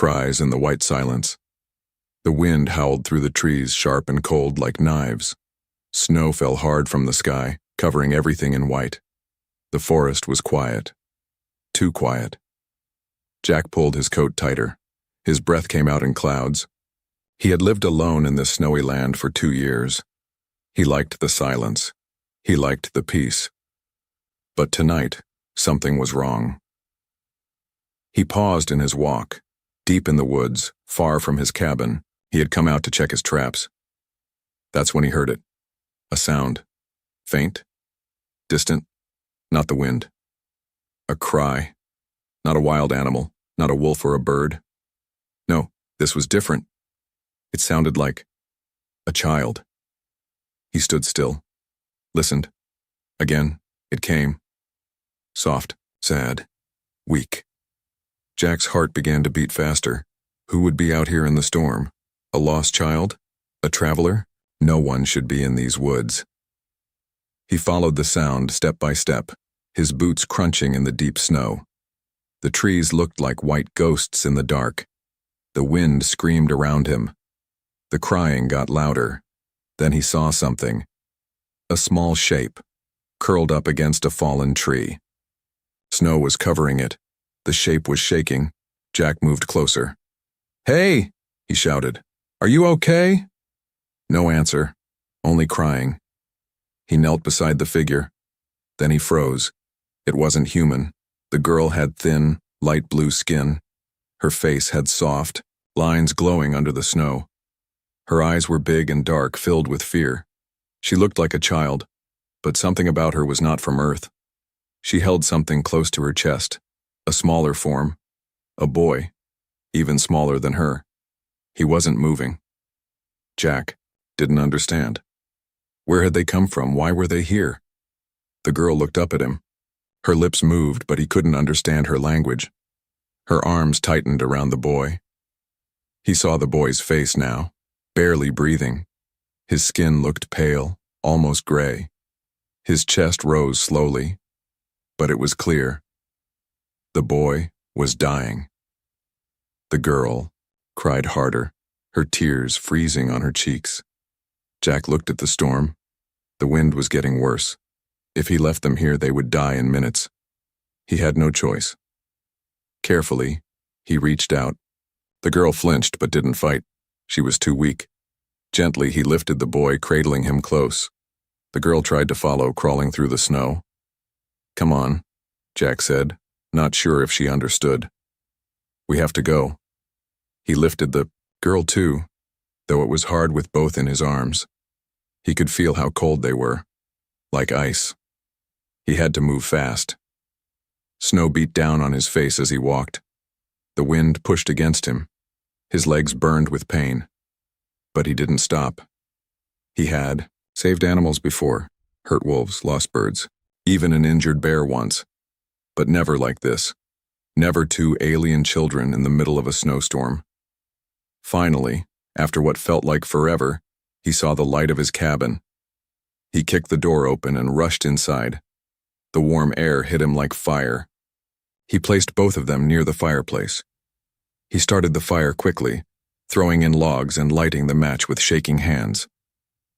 Cries in the white silence. The wind howled through the trees, sharp and cold like knives. Snow fell hard from the sky, covering everything in white. The forest was quiet. Too quiet. Jack pulled his coat tighter. His breath came out in clouds. He had lived alone in this snowy land for 2 years. He liked the silence. He liked the peace. But tonight, something was wrong. He paused in his walk. Deep in the woods, far from his cabin, he had come out to check his traps. That's when he heard it. A sound. Faint. Distant. Not the wind. A cry. Not a wild animal, not a wolf or a bird. No, this was different. It sounded like a child. He stood still. Listened. Again, it came. Soft, sad, weak. Jack's heart began to beat faster. Who would be out here in the storm? A lost child? A traveler? No one should be in these woods. He followed the sound step by step, his boots crunching in the deep snow. The trees looked like white ghosts in the dark. The wind screamed around him. The crying got louder. Then he saw something. A small shape, curled up against a fallen tree. Snow was covering it. The shape was shaking. Jack moved closer. "Hey!" he shouted. "Are you okay?" No answer, only crying. He knelt beside the figure. Then he froze. It wasn't human. The girl had thin, light blue skin. Her face had soft, lines glowing under the snow. Her eyes were big and dark, filled with fear. She looked like a child, but something about her was not from Earth. She held something close to her chest, a smaller form, a boy, even smaller than her. He wasn't moving. Jack didn't understand. Where had they come from? Why were they here? The girl looked up at him. Her lips moved, but he couldn't understand her language. Her arms tightened around the boy. He saw the boy's face now, barely breathing. His skin looked pale, almost gray. His chest rose slowly, but it was clear. The boy was dying. The girl cried harder, her tears freezing on her cheeks. Jack looked at the storm. The wind was getting worse. If he left them here, they would die in minutes. He had no choice. Carefully, he reached out. The girl flinched but didn't fight. She was too weak. Gently, he lifted the boy, cradling him close. The girl tried to follow, crawling through the snow. "Come on," Jack said, not sure if she understood. "We have to go." He lifted the girl too, though it was hard with both in his arms. He could feel how cold they were, like ice. He had to move fast. Snow beat down on his face as he walked. The wind pushed against him. His legs burned with pain. But he didn't stop. He had saved animals before, hurt wolves, lost birds, even an injured bear once. But never like this. Never 2 alien children in the middle of a snowstorm. Finally, after what felt like forever, he saw the light of his cabin. He kicked the door open and rushed inside. The warm air hit him like fire. He placed both of them near the fireplace. He started the fire quickly, throwing in logs and lighting the match with shaking hands.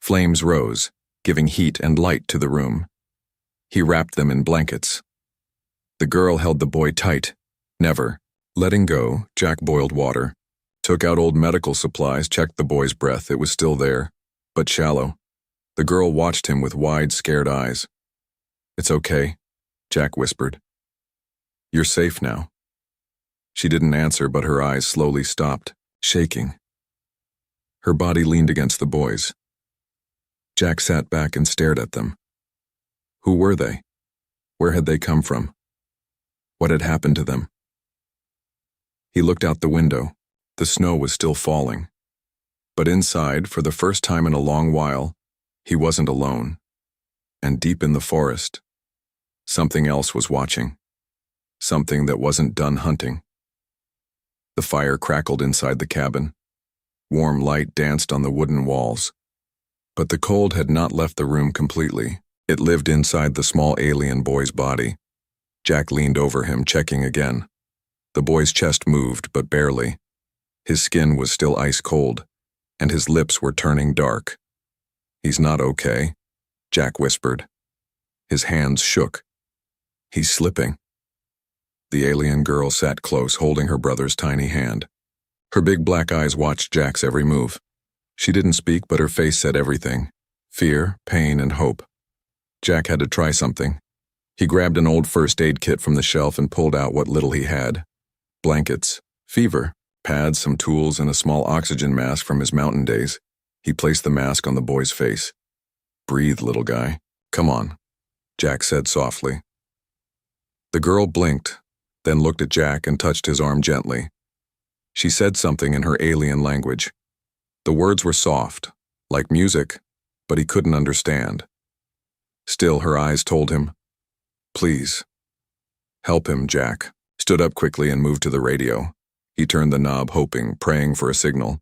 Flames rose, giving heat and light to the room. He wrapped them in blankets. The girl held the boy tight. Never. Letting go, Jack boiled water, took out old medical supplies, checked the boy's breath. It was still there, but shallow. The girl watched him with wide, scared eyes. "It's okay," Jack whispered. "You're safe now." She didn't answer, but her eyes slowly stopped, shaking. Her body leaned against the boy's. Jack sat back and stared at them. Who were they? Where had they come from? What had happened to them? He looked out the window. The snow was still falling. But inside, for the first time in a long while, he wasn't alone. And deep in the forest, something else was watching. Something that wasn't done hunting. The fire crackled inside the cabin. Warm light danced on the wooden walls. But the cold had not left the room completely. It lived inside the small alien boy's body. Jack leaned over him, checking again. The boy's chest moved, but barely. His skin was still ice cold, and his lips were turning dark. "He's not okay," Jack whispered. His hands shook. "He's slipping." The alien girl sat close, holding her brother's tiny hand. Her big black eyes watched Jack's every move. She didn't speak, but her face said everything: fear, pain, and hope. Jack had to try something. He grabbed an old first aid kit from the shelf and pulled out what little he had: blankets, fever, pads, some tools, and a small oxygen mask from his mountain days. He placed the mask on the boy's face. "Breathe, little guy. Come on," Jack said softly. The girl blinked, then looked at Jack and touched his arm gently. She said something in her alien language. The words were soft, like music, but he couldn't understand. Still, her eyes told him, "Please, help him." Jack stood up quickly and moved to the radio. He turned the knob, hoping, praying for a signal.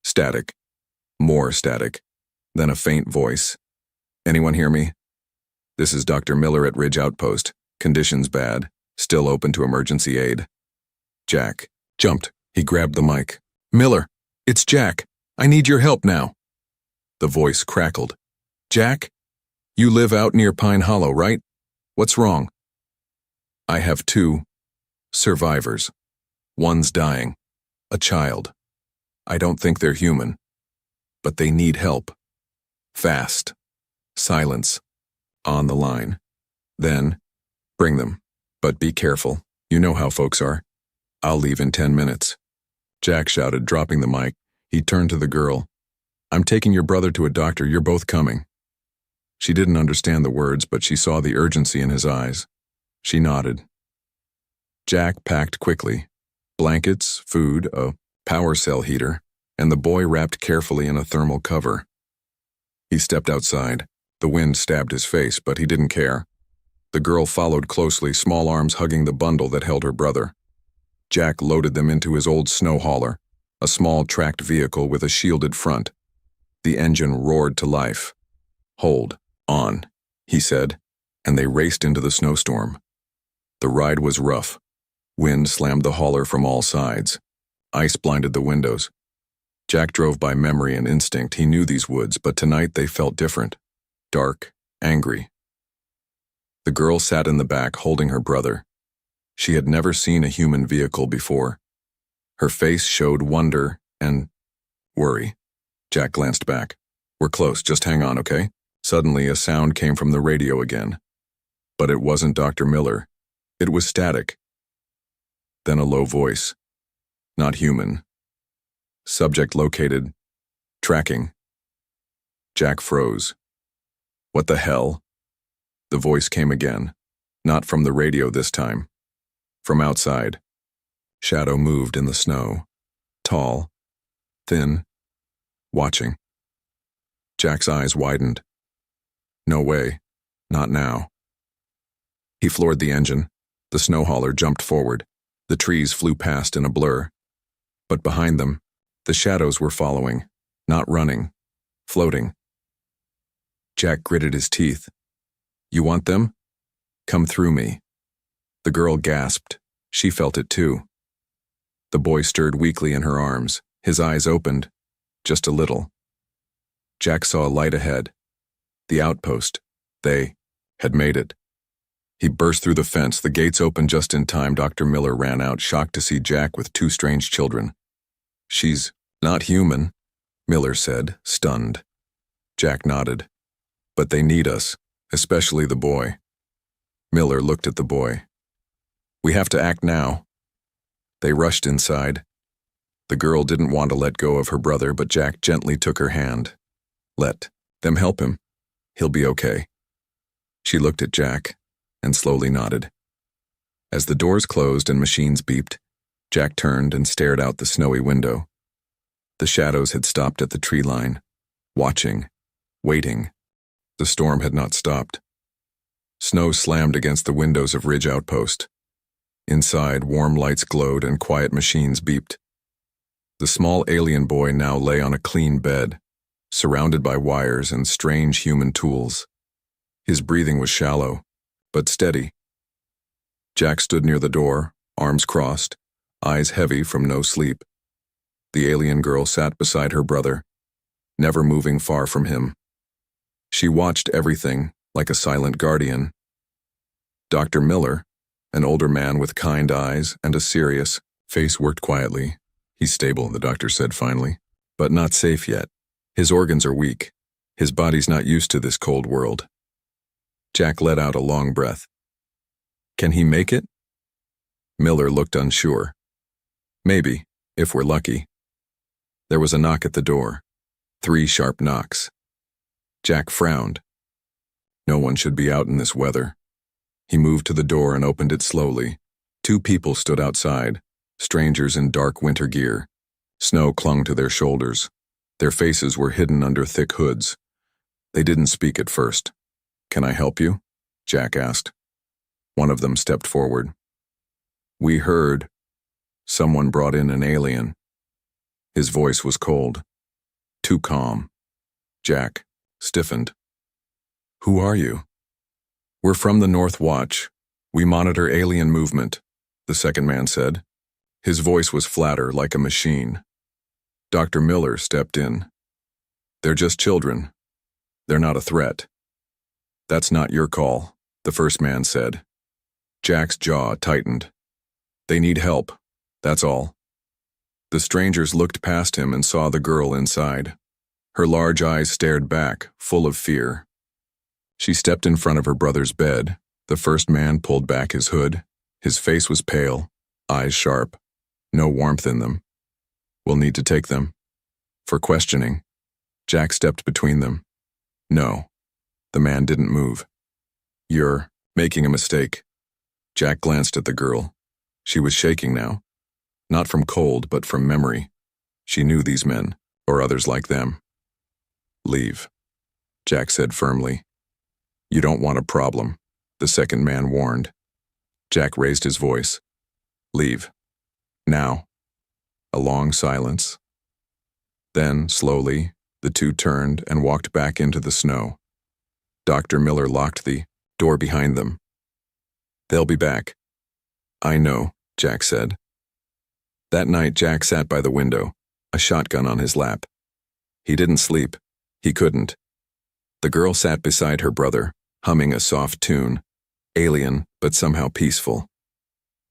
Static. More static. Then a faint voice. "Anyone hear me? This is Dr. Miller at Ridge Outpost. Conditions bad. Still open to emergency aid." Jack jumped. He grabbed the mic. "Miller, it's Jack. I need your help now." The voice crackled. "Jack? You live out near Pine Hollow, right? What's wrong?" "I have 2 survivors. One's dying. A child. I don't think they're human. But they need help. Fast." Silence. On the line. Then, "Bring them. But be careful. You know how folks are. I'll leave in 10 minutes. Jack shouted, dropping the mic. He turned to the girl. "I'm taking your brother to a doctor. You're both coming." She didn't understand the words, but she saw the urgency in his eyes. She nodded. Jack packed quickly. Blankets, food, a power cell heater, and the boy wrapped carefully in a thermal cover. He stepped outside. The wind stabbed his face, but he didn't care. The girl followed closely, small arms hugging the bundle that held her brother. Jack loaded them into his old snow hauler, a small tracked vehicle with a shielded front. The engine roared to life. "Hold on," he said, and they raced into the snowstorm. The ride was rough. Wind slammed the hauler from all sides. Ice blinded the windows. Jack drove by memory and instinct. He knew these woods, but tonight they felt different. Dark, angry. The girl sat in the back, holding her brother. She had never seen a human vehicle before. Her face showed wonder and worry. Jack glanced back. "We're close, just hang on, okay?" Suddenly, a sound came from the radio again. But it wasn't Dr. Miller. It was static. Then a low voice. "Not human. Subject located. Tracking." Jack froze. "What the hell?" The voice came again. Not from the radio this time. From outside. Shadow moved in the snow. Tall. Thin. Watching. Jack's eyes widened. No way. Not now. He floored the engine. The snow hauler jumped forward. The trees flew past in a blur. But behind them, the shadows were following, not running, floating. Jack gritted his teeth. "You want them? Come through me." The girl gasped. She felt it too. The boy stirred weakly in her arms. His eyes opened, just a little. Jack saw a light ahead. The outpost. They had made it. He burst through the fence. The gates opened just in time. Dr. Miller ran out, shocked to see Jack with 2 strange children. "She's not human," Miller said, stunned. Jack nodded. "But they need us, especially the boy." Miller looked at the boy. "We have to act now." They rushed inside. The girl didn't want to let go of her brother, but Jack gently took her hand. "Let them help him. He'll be okay." She looked at Jack and slowly nodded. As the doors closed and machines beeped, Jack turned and stared out the snowy window. The shadows had stopped at the tree line, watching, waiting. The storm had not stopped. Snow slammed against the windows of Ridge Outpost. Inside, warm lights glowed and quiet machines beeped. The small alien boy now lay on a clean bed, surrounded by wires and strange human tools. His breathing was shallow, but steady. Jack stood near the door, arms crossed, eyes heavy from no sleep. The alien girl sat beside her brother, never moving far from him. She watched everything like a silent guardian. Dr. Miller, an older man with kind eyes and a serious face, worked quietly. He's stable, the doctor said finally, but not safe yet. His organs are weak. His body's not used to this cold world. Jack let out a long breath. Can he make it? Miller looked unsure. Maybe, if we're lucky. There was a knock at the door. 3 sharp knocks. Jack frowned. No one should be out in this weather. He moved to the door and opened it slowly. 2 people stood outside, strangers in dark winter gear. Snow clung to their shoulders. Their faces were hidden under thick hoods. They didn't speak at first. Can I help you? Jack asked. One of them stepped forward. We heard someone brought in an alien. His voice was cold, too calm. Jack stiffened. Who are you? We're from the North Watch. We monitor alien movement, the second man said. His voice was flatter, like a machine. Dr. Miller stepped in. They're just children. They're not a threat. That's not your call, the first man said. Jack's jaw tightened. They need help, that's all. The strangers looked past him and saw the girl inside. Her large eyes stared back, full of fear. She stepped in front of her brother's bed. The first man pulled back his hood. His face was pale, eyes sharp, no warmth in them. We'll need to take them. For questioning. Jack stepped between them. No. The man didn't move. You're making a mistake. Jack glanced at the girl. She was shaking now. Not from cold, but from memory. She knew these men, or others like them. Leave, Jack said firmly. You don't want a problem, the second man warned. Jack raised his voice. Leave. Now. A long silence. Then, slowly, the 2 turned and walked back into the snow. Dr. Miller locked the door behind them. They'll be back. I know, Jack said. That night, Jack sat by the window, a shotgun on his lap. He didn't sleep. He couldn't. The girl sat beside her brother, humming a soft tune, alien but somehow peaceful.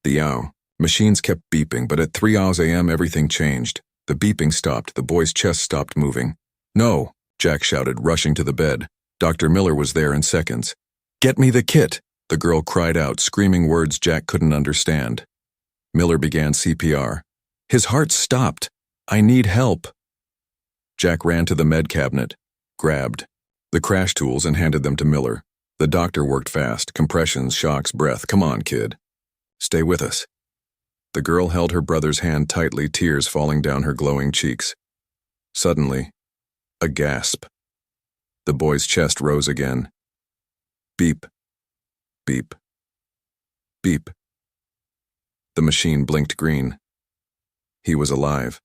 The machines kept beeping, but at 3 a.m. everything changed. The beeping stopped, the boy's chest stopped moving. No, Jack shouted, rushing to the bed. Dr. Miller was there in seconds. Get me the kit, the girl cried out, screaming words Jack couldn't understand. Miller began CPR. His heart stopped. I need help. Jack ran to the med cabinet, grabbed the crash tools and handed them to Miller. The doctor worked fast, compressions, shocks, breath. Come on, kid. Stay with us. The girl held her brother's hand tightly, tears falling down her glowing cheeks. Suddenly, a gasp. The boy's chest rose again. Beep. Beep. Beep. The machine blinked green. He was alive.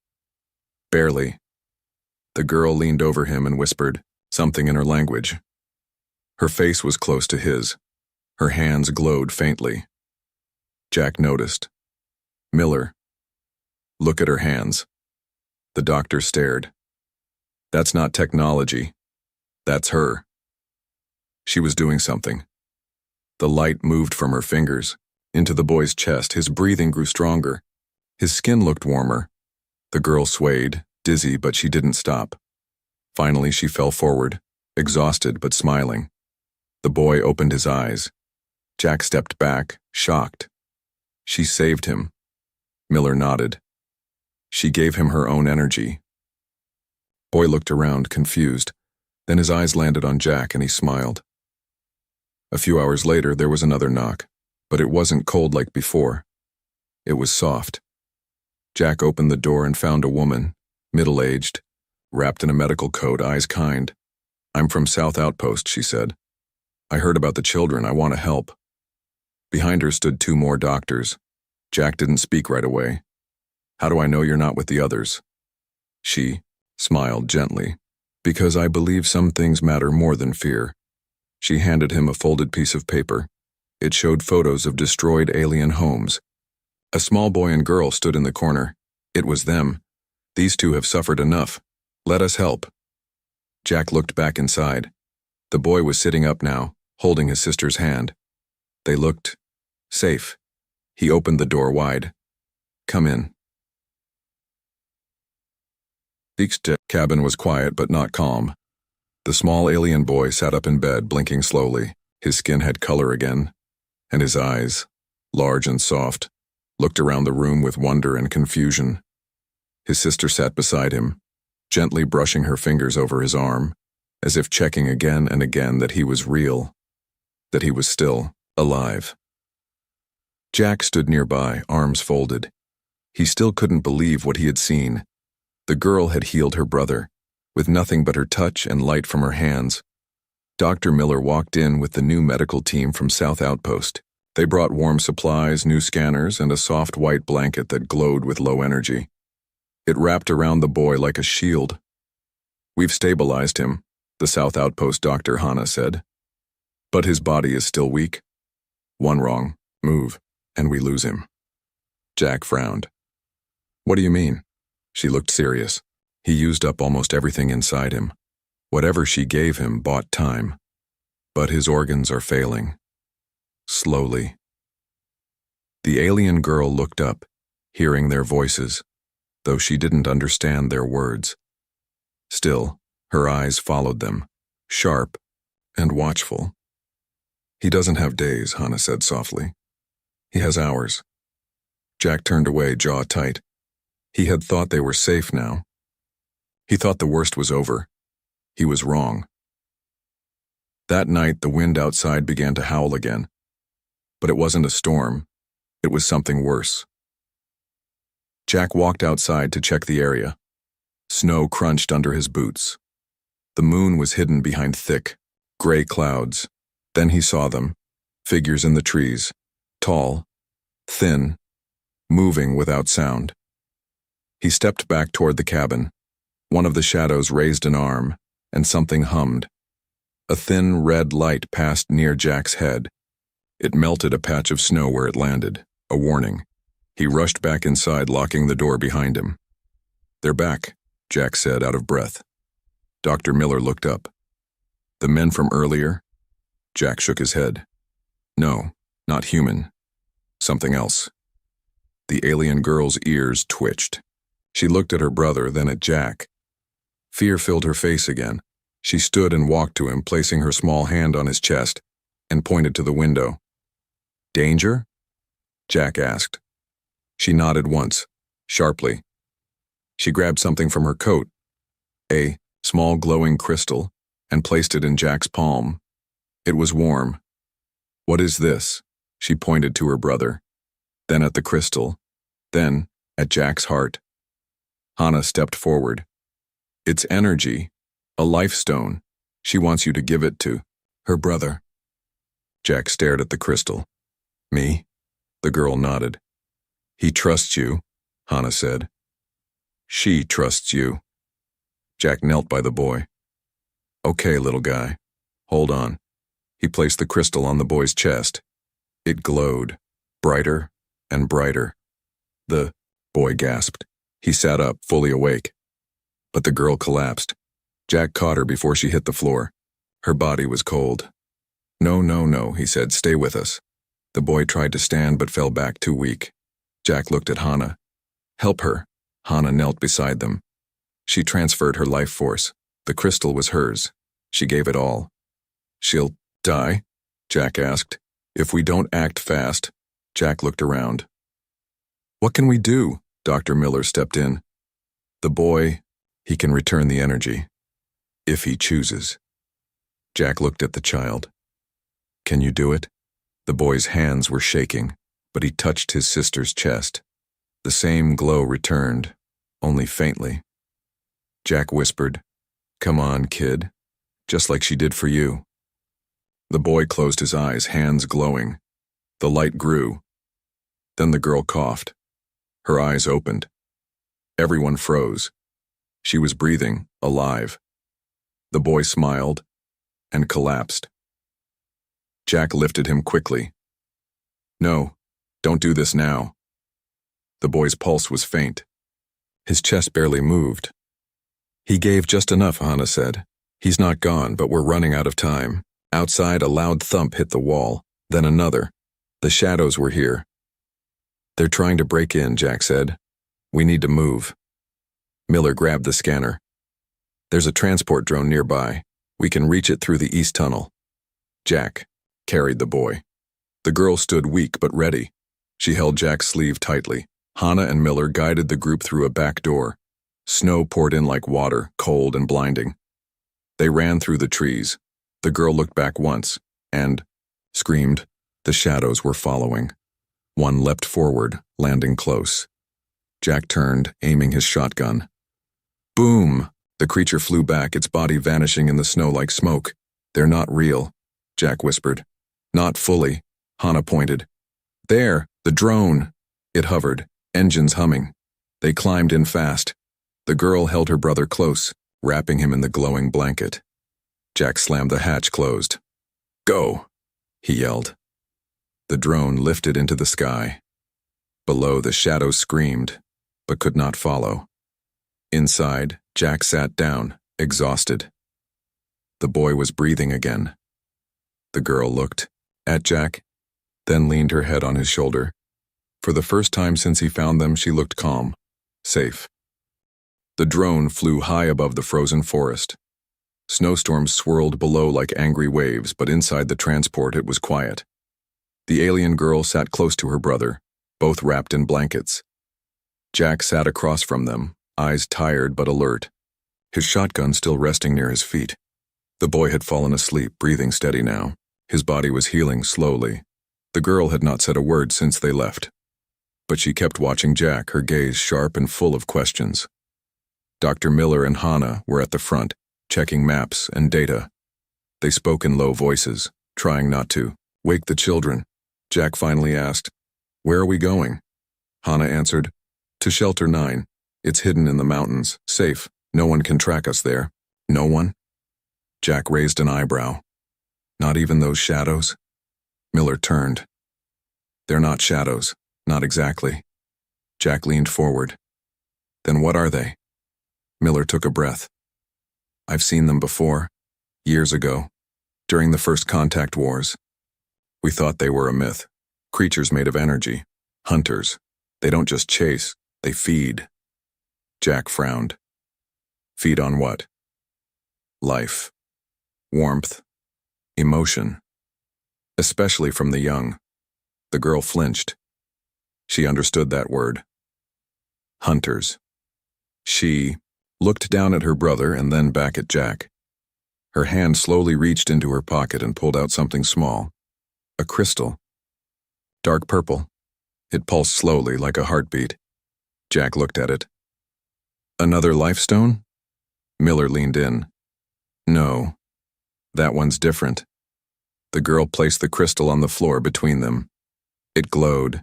Barely. The girl leaned over him and whispered something in her language. Her face was close to his. Her hands glowed faintly. Jack noticed. Miller. Look at her hands. The doctor stared. That's not technology. That's her. She was doing something. The light moved from her fingers into the boy's chest. His breathing grew stronger. His skin looked warmer. The girl swayed, dizzy, but she didn't stop. Finally, she fell forward, exhausted but smiling. The boy opened his eyes. Jack stepped back, shocked. She saved him. Miller nodded. She gave him her own energy. Boy looked around, confused. Then his eyes landed on Jack and he smiled. A few hours later, there was another knock, but it wasn't cold like before. It was soft. Jack opened the door and found a woman, middle-aged, wrapped in a medical coat, eyes kind. I'm from South Outpost, she said. I heard about the children. I want to help. Behind her stood 2 more doctors. Jack didn't speak right away. How do I know you're not with the others? She smiled gently. Because I believe some things matter more than fear. She handed him a folded piece of paper. It showed photos of destroyed alien homes. A small boy and girl stood in the corner. It was them. These two have suffered enough. Let us help. Jack looked back inside. The boy was sitting up now, holding his sister's hand. They looked safe. He opened the door wide. Come in. The cabin was quiet but not calm. The small alien boy sat up in bed, blinking slowly. His skin had color again, and his eyes, large and soft, looked around the room with wonder and confusion. His sister sat beside him, gently brushing her fingers over his arm, as if checking again and again that he was real, that he was still alive. Jack stood nearby, arms folded. He still couldn't believe what he had seen. The girl had healed her brother, with nothing but her touch and light from her hands. Dr. Miller walked in with the new medical team from South Outpost. They brought warm supplies, new scanners, and a soft white blanket that glowed with low energy. It wrapped around the boy like a shield. We've stabilized him, the South Outpost Dr. Hana said. But his body is still weak. One wrong move, and we lose him. Jack frowned. What do you mean? She looked serious. He used up almost everything inside him. Whatever she gave him bought time. But his organs are failing. Slowly. The alien girl looked up, hearing their voices, though she didn't understand their words. Still, her eyes followed them, sharp and watchful. He doesn't have days, Hana said softly. He has hours. Jack turned away, jaw tight. He had thought they were safe now. He thought the worst was over. He was wrong. That night, the wind outside began to howl again. But it wasn't a storm. It was something worse. Jack walked outside to check the area. Snow crunched under his boots. The moon was hidden behind thick, gray clouds. Then he saw them, figures in the trees, tall, thin, moving without sound. He stepped back toward the cabin. One of the shadows raised an arm, and something hummed. A thin red light passed near Jack's head. It melted a patch of snow where it landed, a warning. He rushed back inside, locking the door behind him. They're back, Jack said, out of breath. Dr. Miller looked up. The men from earlier? Jack shook his head. No, not human. Something else. The alien girl's ears twitched. She looked at her brother, then at Jack. Fear filled her face again. She stood and walked to him, placing her small hand on his chest, and pointed to the window. Danger? Jack asked. She nodded once, sharply. She grabbed something from her coat, a small glowing crystal, and placed it in Jack's palm. It was warm. What is this? She pointed to her brother, then at the crystal, then at Jack's heart. Hana stepped forward. It's energy, a life stone. She wants you to give it to her brother. Jack stared at the crystal. Me? The girl nodded. He trusts you, Hana said. She trusts you. Jack knelt by the boy. Okay, little guy. Hold on. He placed the crystal on the boy's chest. It glowed, brighter and brighter. The boy gasped. He sat up, fully awake. But the girl collapsed. Jack caught her before she hit the floor. Her body was cold. No, he said, stay with us. The boy tried to stand but fell back, too weak. Jack looked at Hana. Help her. Hana knelt beside them. She transferred her life force. The crystal was hers. She gave it all. She'll die? Jack asked. If we don't act fast. Jack looked around. What can we do? Dr. Miller stepped in. The boy, he can return the energy. If he chooses. Jack looked at the child. Can you do it? The boy's hands were shaking, but he touched his sister's chest. The same glow returned, only faintly. Jack whispered, Come on, kid, just like she did for you. The boy closed his eyes, hands glowing. The light grew. Then the girl coughed. Her eyes opened. Everyone froze. She was breathing, alive. The boy smiled and collapsed. Jack lifted him quickly. No, don't do this now. The boy's pulse was faint. His chest barely moved. He gave just enough, Hannah said. He's not gone, but we're running out of time. Outside, a loud thump hit the wall, then another. The shadows were here. They're trying to break in, Jack said. We need to move. Miller grabbed the scanner. There's a transport drone nearby. We can reach it through the east tunnel. Jack carried the boy. The girl stood weak but ready. She held Jack's sleeve tightly. Hannah and Miller guided the group through a back door. Snow poured in like water, cold and blinding. They ran through the trees. The girl looked back once, and screamed. The shadows were following. One leapt forward, landing close. Jack turned, aiming his shotgun. Boom! The creature flew back, its body vanishing in the snow like smoke. They're not real, Jack whispered. Not fully, Hannah pointed. There, the drone! It hovered, engines humming. They climbed in fast. The girl held her brother close, wrapping him in the glowing blanket. Jack slammed the hatch closed. Go, he yelled. The drone lifted into the sky. Below, the shadows screamed, but could not follow. Inside, Jack sat down, exhausted. The boy was breathing again. The girl looked at Jack, then leaned her head on his shoulder. For the first time since he found them, she looked calm, safe. The drone flew high above the frozen forest. Snowstorms swirled below like angry waves, but inside the transport it was quiet. The alien girl sat close to her brother, both wrapped in blankets. Jack sat across from them, eyes tired but alert, his shotgun still resting near his feet. The boy had fallen asleep, breathing steady now. His body was healing slowly. The girl had not said a word since they left. But she kept watching Jack, her gaze sharp and full of questions. Dr. Miller and Hannah were at the front, checking maps and data. They spoke in low voices, trying not to wake the children. Jack finally asked, Where are we going? Hannah answered, To Shelter 9. It's hidden in the mountains, safe. No one can track us there. No one? Jack raised an eyebrow. Not even those shadows? Miller turned. They're not shadows, not exactly. Jack leaned forward. Then what are they? Miller took a breath. I've seen them before, years ago, during the first contact wars. We thought they were a myth. Creatures made of energy. Hunters. They don't just chase, they feed. Jack frowned. Feed on what? Life. Warmth. Emotion. Especially from the young. The girl flinched. She understood that word. Hunters. She looked down at her brother and then back at Jack. Her hand slowly reached into her pocket and pulled out something small. A crystal. Dark purple. It pulsed slowly like a heartbeat. Jack looked at it. Another life stone? Miller leaned in. No. That one's different. The girl placed the crystal on the floor between them. It glowed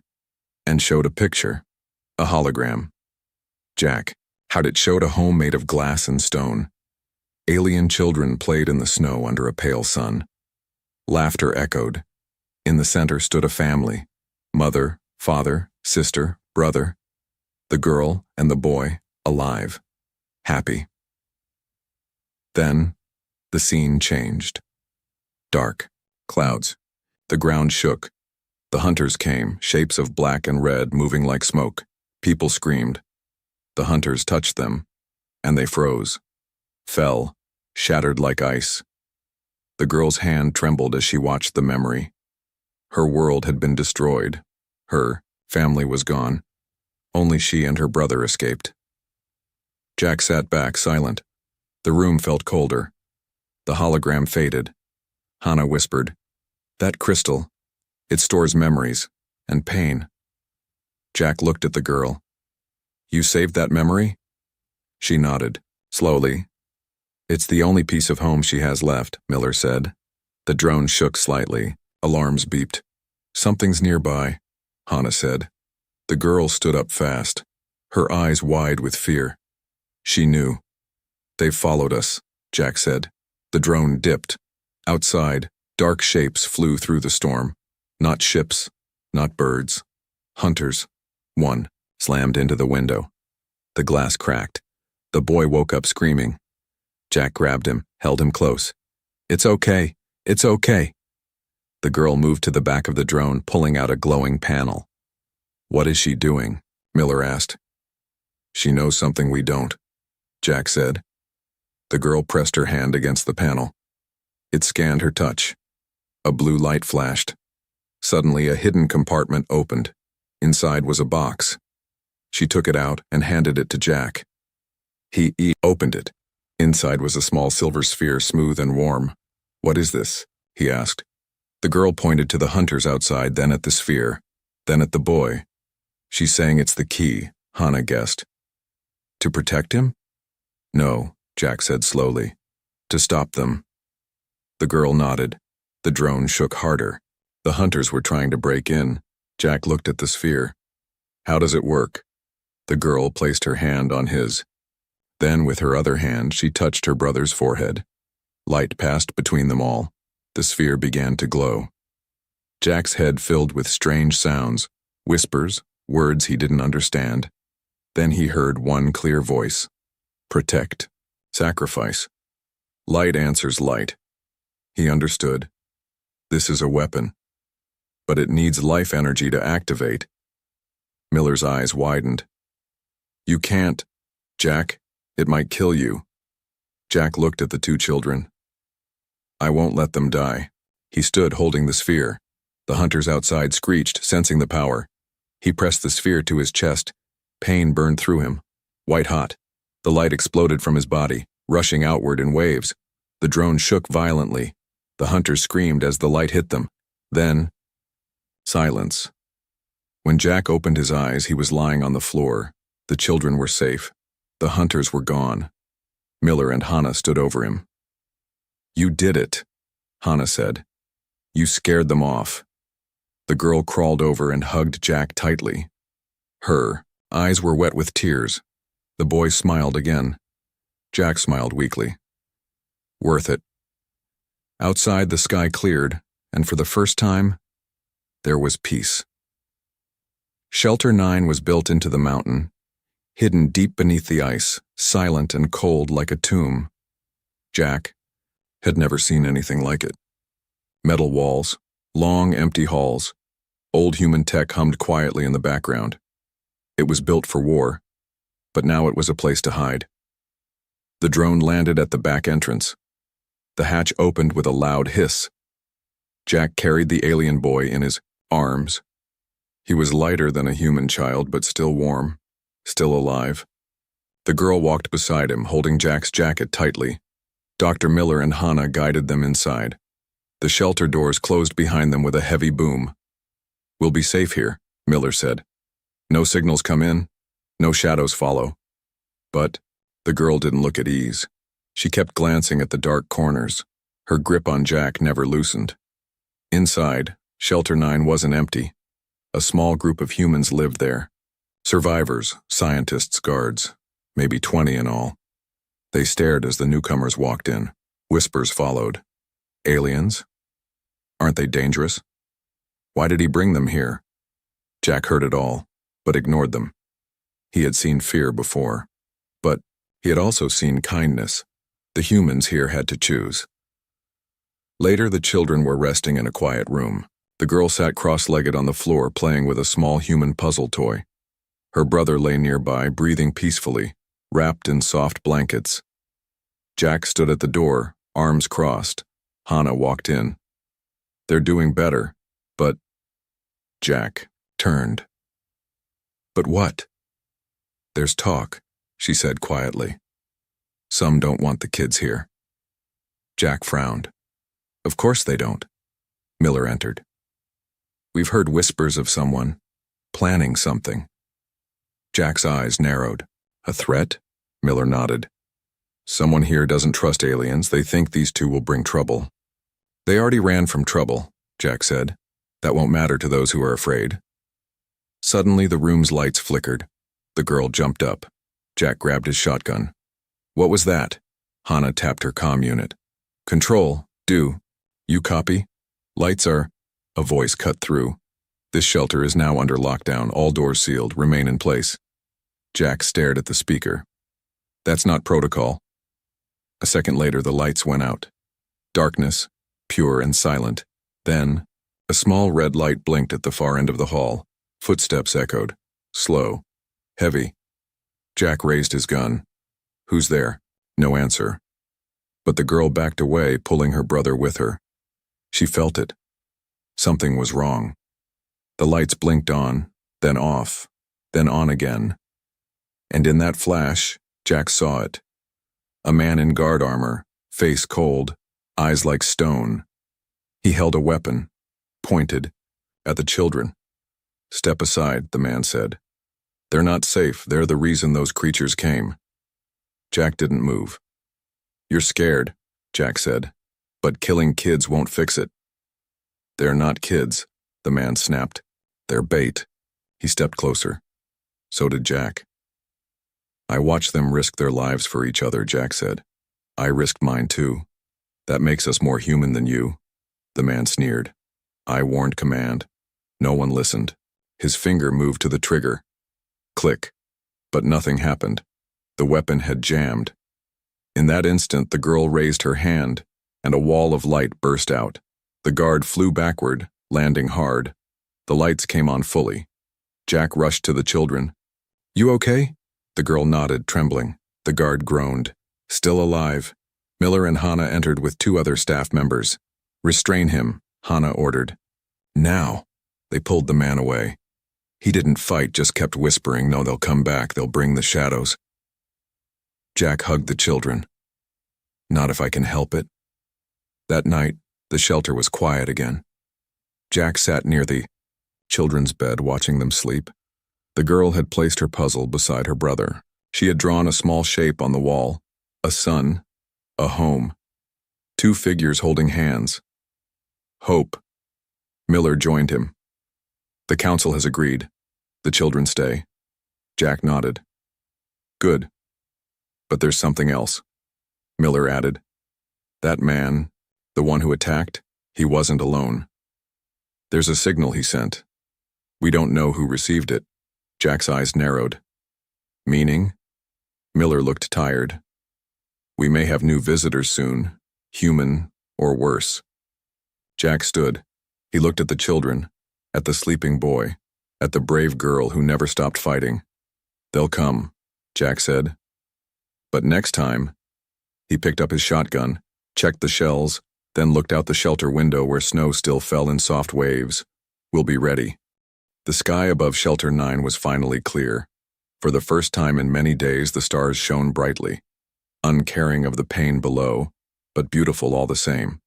and showed a picture, a hologram. Jack, how'd it showed a home made of glass and stone. Alien children played in the snow under a pale sun. Laughter echoed. In the center stood a family. Mother, father, sister, brother. The girl and the boy, alive. Happy. Then, the scene changed. Dark. Clouds. The ground shook. The hunters came, shapes of black and red moving like smoke. People screamed. The hunters touched them, and they froze. Fell, shattered like ice. The girl's hand trembled as she watched the memory. Her world had been destroyed. Her family was gone. Only she and her brother escaped. Jack sat back, silent. The room felt colder. The hologram faded. Hannah whispered, That crystal, it stores memories and pain. Jack looked at the girl. You saved that memory? She nodded, slowly. It's the only piece of home she has left, Miller said. The drone shook slightly. Alarms beeped. Something's nearby, Hannah said. The girl stood up fast, her eyes wide with fear. She knew. They've followed us, Jack said. The drone dipped. Outside, dark shapes flew through the storm. Not ships, not birds. Hunters. One slammed into the window. The glass cracked. The boy woke up screaming. Jack grabbed him, held him close. "It's okay. It's okay." The girl moved to the back of the drone, pulling out a glowing panel. "What is she doing?" Miller asked. "She knows something we don't," Jack said. The girl pressed her hand against the panel. It scanned her touch. A blue light flashed. Suddenly, a hidden compartment opened. Inside was a box. She took it out and handed it to Jack. He opened it. Inside was a small silver sphere, smooth and warm. "What is this?" he asked. The girl pointed to the hunters outside, then at the sphere, then at the boy. "She's saying it's the key," Hannah guessed. "To protect him?" "No," Jack said slowly. "To stop them." The girl nodded. The drone shook harder. The hunters were trying to break in. Jack looked at the sphere. "How does it work?" The girl placed her hand on his. Then, with her other hand, she touched her brother's forehead. Light passed between them all. The sphere began to glow. Jack's head filled with strange sounds, whispers, words he didn't understand. Then he heard one clear voice. "Protect. Sacrifice. Light answers light." He understood. This is a weapon. But it needs life energy to activate. Miller's eyes widened. "You can't, Jack. It might kill you." Jack looked at the two children. "I won't let them die." He stood holding the sphere. The hunters outside screeched, sensing the power. He pressed the sphere to his chest. Pain burned through him, white hot. The light exploded from his body, rushing outward in waves. The drone shook violently. The hunters screamed as the light hit them. Then, silence. When Jack opened his eyes, he was lying on the floor. The children were safe. The hunters were gone. Miller and Hannah stood over him. "You did it," Hannah said. "You scared them off." The girl crawled over and hugged Jack tightly. Her eyes were wet with tears. The boy smiled again. Jack smiled weakly. "Worth it." Outside, the sky cleared, and for the first time, there was peace. Shelter 9 was built into the mountain, hidden deep beneath the ice, silent and cold like a tomb. Jack had never seen anything like it. Metal walls, long empty halls. Old human tech hummed quietly in the background. It was built for war, but now it was a place to hide. The drone landed at the back entrance. The hatch opened with a loud hiss. Jack carried the alien boy in his arms. He was lighter than a human child, but still warm, still alive. The girl walked beside him, holding Jack's jacket tightly. Dr. Miller and Hannah guided them inside. The shelter doors closed behind them with a heavy boom. "We'll be safe here," Miller said. "No signals come in, no shadows follow." But the girl didn't look at ease. She kept glancing at the dark corners. Her grip on Jack never loosened. Inside, Shelter 9 wasn't empty. A small group of humans lived there. Survivors, scientists, guards, maybe 20 in all. They stared as the newcomers walked in. Whispers followed. "Aliens? Aren't they dangerous? Why did he bring them here?" Jack heard it all, but ignored them. He had seen fear before, but he had also seen kindness. The humans here had to choose. Later, the children were resting in a quiet room. The girl sat cross-legged on the floor, playing with a small human puzzle toy. Her brother lay nearby, breathing peacefully, wrapped in soft blankets. Jack stood at the door, arms crossed. Hannah walked in. "They're doing better, but..." Jack turned. "But what?" "There's talk," she said quietly. "Some don't want the kids here." Jack frowned. "Of course they don't." Miller entered. "We've heard whispers of someone planning something." Jack's eyes narrowed. "A threat?" Miller nodded. "Someone here doesn't trust aliens. They think these two will bring trouble." "They already ran from trouble," Jack said. "That won't matter to those who are afraid." Suddenly, the room's lights flickered. The girl jumped up. Jack grabbed his shotgun. "What was that?" Hannah tapped her comm unit. "Control, do. You copy? Lights are..." A voice cut through. "This shelter is now under lockdown. All doors sealed. Remain in place." Jack stared at the speaker. That's not protocol. A second later, the lights went out. Darkness, pure and silent. Then, a small red light blinked at the far end of the hall. Footsteps echoed. Slow. Heavy. Jack raised his gun. Who's there? No answer. But the girl backed away, pulling her brother with her. She felt it. Something was wrong. The lights blinked on, then off, then on again. And in that flash, Jack saw it. A man in guard armor, face cold, eyes like stone. He held a weapon, pointed, at the children. Step aside, the man said. They're not safe. They're the reason those creatures came. Jack didn't move. You're scared, Jack said, but killing kids won't fix it. They're not kids, the man snapped. They're bait. He stepped closer. So did Jack. I watched them risk their lives for each other, Jack said. I risked mine too. That makes us more human than you. The man sneered. I warned command. No one listened. His finger moved to the trigger. Click. But nothing happened. The weapon had jammed. In that instant, the girl raised her hand, and a wall of light burst out. The guard flew backward, landing hard. The lights came on fully. Jack rushed to the children. You okay? The girl nodded, trembling. The guard groaned. Still alive. Miller and Hannah entered with 2 other staff members. Restrain him, Hannah ordered. Now. They pulled the man away. He didn't fight, just kept whispering, no, they'll come back, they'll bring the shadows. Jack hugged the children. Not if I can help it. That night, the shelter was quiet again. Jack sat near the children's bed, watching them sleep. The girl had placed her puzzle beside her brother. She had drawn a small shape on the wall. A sun. A home. 2 figures holding hands. Hope. Miller joined him. The council has agreed. The children stay. Jack nodded. Good. But there's something else. Miller added. That man, the one who attacked, he wasn't alone. There's a signal he sent. We don't know who received it. Jack's eyes narrowed. Meaning? Miller looked tired. We may have new visitors soon, human or worse. Jack stood. He looked at the children, at the sleeping boy, at the brave girl who never stopped fighting. They'll come, Jack said. But next time, he picked up his shotgun, checked the shells, then looked out the shelter window where snow still fell in soft waves. We'll be ready. The sky above Shelter 9 was finally clear. For the first time in many days, the stars shone brightly, uncaring of the pain below, but beautiful all the same.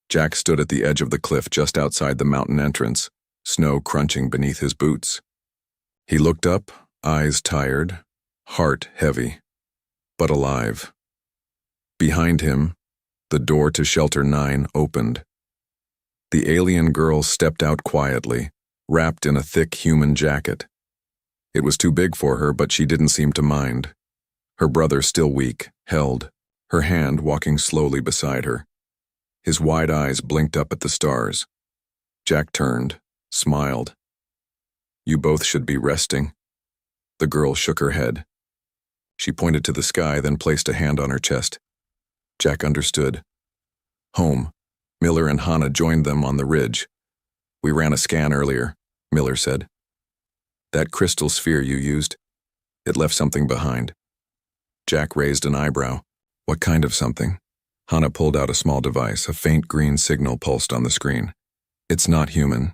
Jack stood at the edge of the cliff just outside the mountain entrance, snow crunching beneath his boots. He looked up, eyes tired, heart heavy, but alive. Behind him, the door to Shelter 9 opened. The alien girl stepped out quietly, wrapped in a thick human jacket. It was too big for her, but she didn't seem to mind. Her brother, still weak, held, her hand walking slowly beside her. His wide eyes blinked up at the stars. Jack turned, smiled. You both should be resting. The girl shook her head. She pointed to the sky, then placed a hand on her chest. Jack understood. Home. Miller and Hannah joined them on the ridge. We ran a scan earlier, Miller said. That crystal sphere you used, it left something behind. Jack raised an eyebrow. What kind of something? Hannah pulled out a small device. A faint green signal pulsed on the screen. It's not human.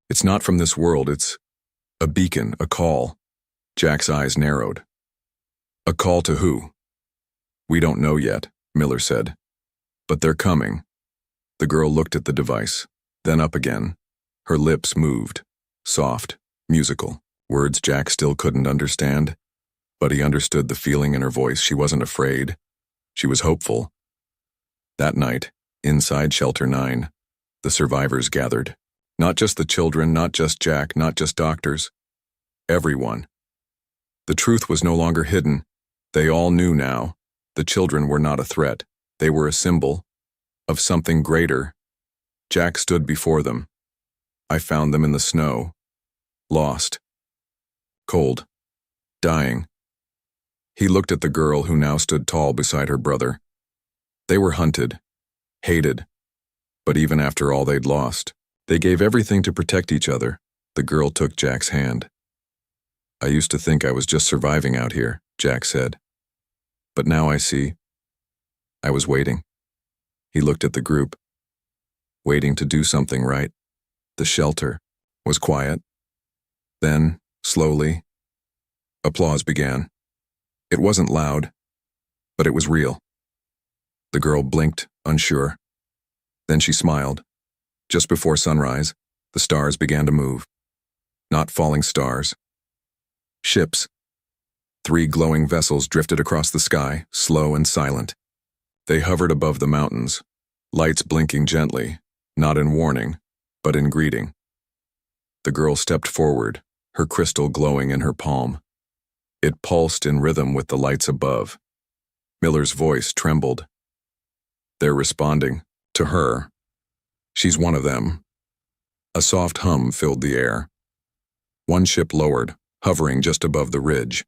It's not from this world. It's a beacon, a call. Jack's eyes narrowed. A call to who? We don't know yet, Miller said. But they're coming. The girl looked at the device, then up again. Her lips moved, soft, musical. Words Jack still couldn't understand, but he understood the feeling in her voice. She wasn't afraid. She was hopeful. That night, inside Shelter 9, the survivors gathered. Not just the children, not just Jack, not just doctors. Everyone. The truth was no longer hidden. They all knew now. The children were not a threat. They were a symbol of something greater. Jack stood before them. I found them in the snow. Lost. Cold. dying. He looked at the girl who now stood tall beside her brother. They were hunted, hated, but even after all they'd lost, they gave everything to protect each other. The girl took Jack's hand. "I used to think I was just surviving out here," Jack said. "But now I see. I was waiting." He looked at the group, waiting to do something right. The shelter was quiet. Then, slowly, applause began. It wasn't loud, but it was real. The girl blinked, unsure. Then she smiled. Just before sunrise, the stars began to move. Not falling stars. Ships. 3 glowing vessels drifted across the sky, slow and silent. They hovered above the mountains, lights blinking gently, not in warning, but in greeting. The girl stepped forward, her crystal glowing in her palm. It pulsed in rhythm with the lights above. Miller's voice trembled. "They're responding to her. She's one of them." A soft hum filled the air. One ship lowered, hovering just above the ridge.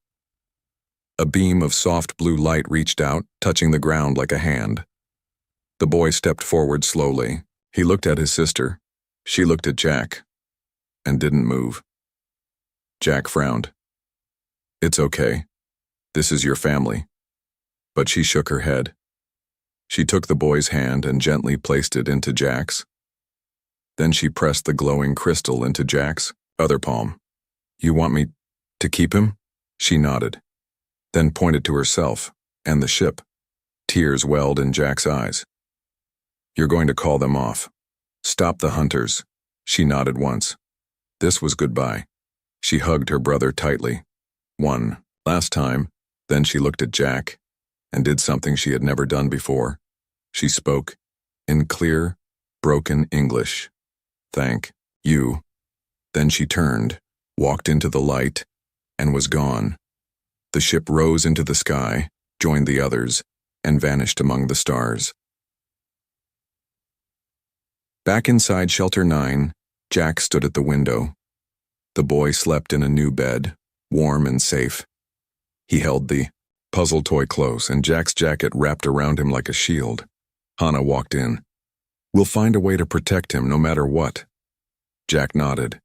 A beam of soft blue light reached out, touching the ground like a hand. The boy stepped forward slowly. He looked at his sister. She looked at Jack, and didn't move. Jack frowned. "It's okay. This is your family." But she shook her head. She took the boy's hand and gently placed it into Jack's. Then she pressed the glowing crystal into Jack's other palm. "You want me to keep him?" She nodded, then pointed to herself and the ship. Tears welled in Jack's eyes. "You're going to call them off. Stop the hunters." She nodded once. This was goodbye. She hugged her brother tightly. One last time, then she looked at Jack and did something she had never done before. She spoke in clear, broken English. "Thank you." Then she turned, walked into the light, and was gone. The ship rose into the sky, joined the others, and vanished among the stars. Back inside Shelter 9, Jack stood at the window. The boy slept in a new bed, warm and safe. He held the puzzle toy close, and Jack's jacket wrapped around him like a shield. Hannah walked in. "We'll find a way to protect him no matter what." Jack nodded.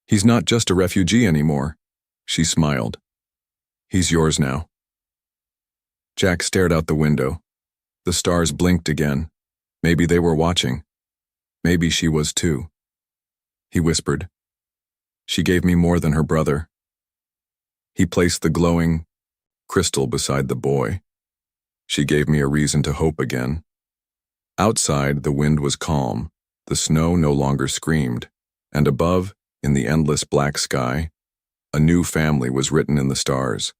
"He's not just a refugee anymore." She smiled. "He's yours now." Jack stared out the window. The stars blinked again. Maybe they were watching. Maybe she was too. He whispered, "She gave me more than her brother." He placed the glowing crystal beside the boy. "She gave me a reason to hope again." Outside, the wind was calm. The snow no longer screamed. And above, in the endless black sky, a new family was written in the stars.